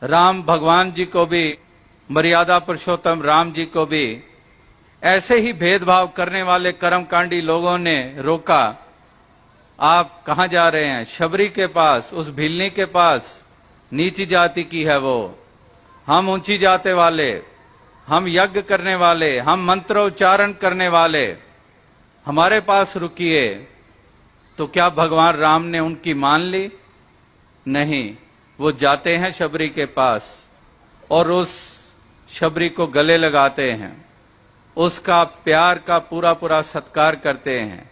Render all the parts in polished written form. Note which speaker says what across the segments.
Speaker 1: राम भगवान जी को भी, मर्यादा पुरुषोत्तम राम जी को भी ऐसे ही भेदभाव करने वाले कर्मकांडी लोगों ने रोका। आप कहां जा रहे हैं? शबरी के पास, उस भिलनी के पास। नीची जाति की है वो, हम ऊंची जाति वाले, हम यज्ञ करने वाले, हम मंत्रोच्चारण करने वाले, हमारे पास रुकिए। तो क्या भगवान राम ने उनकी मान ली? नहीं। वो जाते हैं शबरी के पास और उस शबरी को गले लगाते हैं, उसका प्यार का पूरा पूरा सत्कार करते हैं।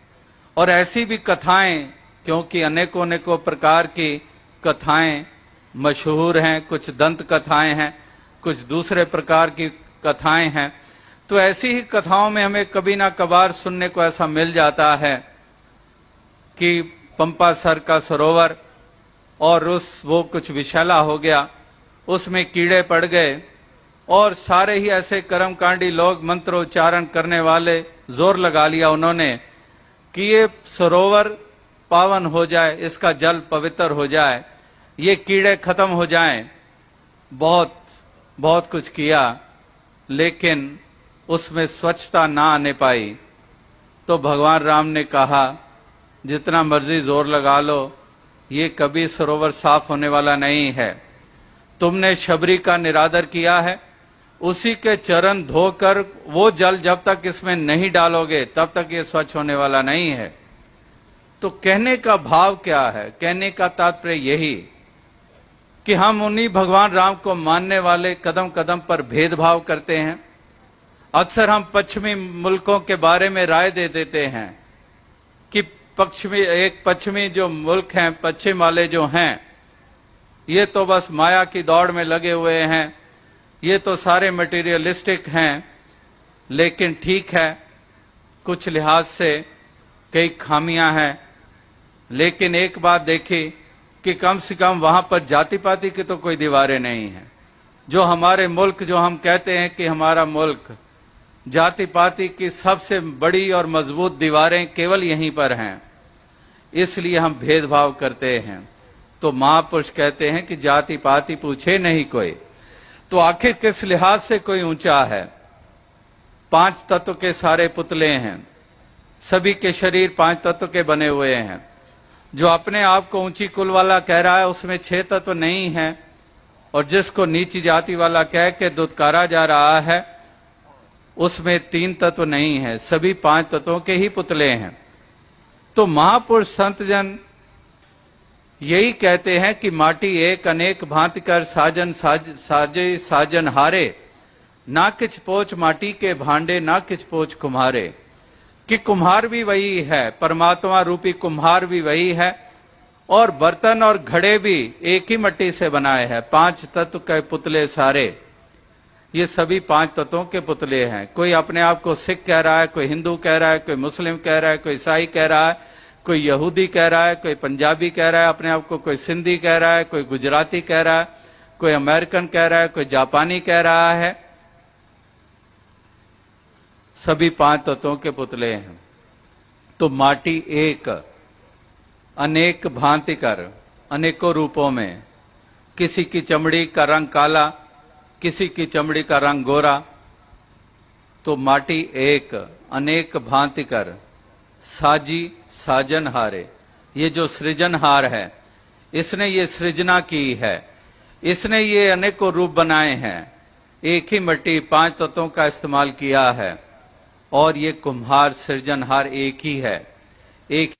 Speaker 1: और ऐसी भी कथाएं, क्योंकि अनेकों अनेकों प्रकार की कथाएं मशहूर हैं, कुछ दंत कथाएं हैं, कुछ दूसरे प्रकार की कथाएं हैं, तो ऐसी ही कथाओं में हमें कभी ना कभार सुनने को ऐसा मिल जाता है कि पंपा सर का सरोवर और वो कुछ विषैला हो गया, उसमें कीड़े पड़ गए और सारे ही ऐसे कर्मकांडी लोग, मंत्रोच्चारण करने वाले, जोर लगा लिया उन्होंने कि ये सरोवर पावन हो जाए, इसका जल पवित्र हो जाए, ये कीड़े खत्म हो जाएं। बहुत बहुत कुछ किया, लेकिन उसमें स्वच्छता ना आने पाई। तो भगवान राम ने कहा, जितना मर्जी जोर लगा लो, ये कभी सरोवर साफ होने वाला नहीं है। तुमने शबरी का निरादर किया है, उसी के चरण धोकर वो जल जब तक इसमें नहीं डालोगे तब तक ये स्वच्छ होने वाला नहीं है। तो कहने का भाव क्या है? कहने का तात्पर्य यही कि हम उन्हीं भगवान राम को मानने वाले कदम कदम पर भेदभाव करते हैं। अक्सर हम पश्चिमी मुल्कों के बारे में राय दे देते हैं कि पश्चिमी जो मुल्क हैं, पश्चिम वाले जो हैं, ये तो बस माया की दौड़ में लगे हुए हैं, ये तो सारे मटेरियलिस्टिक हैं। लेकिन ठीक है, कुछ लिहाज से कई खामियां हैं, लेकिन एक बात देखी कि कम से कम वहां पर जाति पाति की तो कोई दीवारें नहीं है। जो हमारे मुल्क, जो हम कहते हैं कि हमारा मुल्क, जाति पाति की सबसे बड़ी और मजबूत दीवारें केवल यहीं पर हैं, इसलिए हम भेदभाव करते हैं। तो महापुरुष कहते हैं कि जाति पाति पूछे नहीं कोई। तो आखिर किस लिहाज से कोई ऊंचा है? 5 तत्व के सारे पुतले हैं, सभी के शरीर 5 तत्व के बने हुए हैं। जो अपने आप को ऊंची कुल वाला कह रहा है, उसमें 6 तत्व नहीं है, और जिसको नीची जाति वाला कह के दुत्कारा जा रहा है, उसमें 3 तत्व नहीं है, सभी 5 तत्वों के ही पुतले हैं। तो महापुरुष संत जन यही कहते हैं कि माटी एक अनेक भांति कर साजन साजे साजन हारे, ना किछ पोच माटी के भांडे, ना किछ पोच कुम्हारे। कि कुम्हार भी वही है, परमात्मा रूपी कुम्हार भी वही है, और बर्तन और घड़े भी एक ही मिट्टी से बनाए हैं। 5 तत्व के पुतले सारे, ये सभी 5 तत्वों के पुतले हैं। कोई अपने आप को सिख कह रहा है, कोई हिंदू कह रहा है, कोई मुस्लिम कह रहा है, कोई ईसाई कह रहा है, कोई यहूदी कह रहा है, कोई पंजाबी कह रहा है अपने आप को, कोई सिंधी कह रहा है, कोई गुजराती कह रहा है, कोई अमेरिकन कह रहा है, कोई जापानी कह रहा है। सभी 5 तत्वों के पुतले हैं। तो माटी एक अनेक भांति कर, अनेकों रूपों में, किसी की चमड़ी का रंग काला, किसी की चमड़ी का रंग गोरा। तो माटी एक अनेक भांति कर साजी साजनहारे, ये जो सृजनहार है, इसने ये सृजना की है, इसने ये अनेकों रूप बनाए हैं। एक ही मिट्टी 5 तत्वों का इस्तेमाल किया है, और ये कुम्हार सृजनहार एक ही है। एक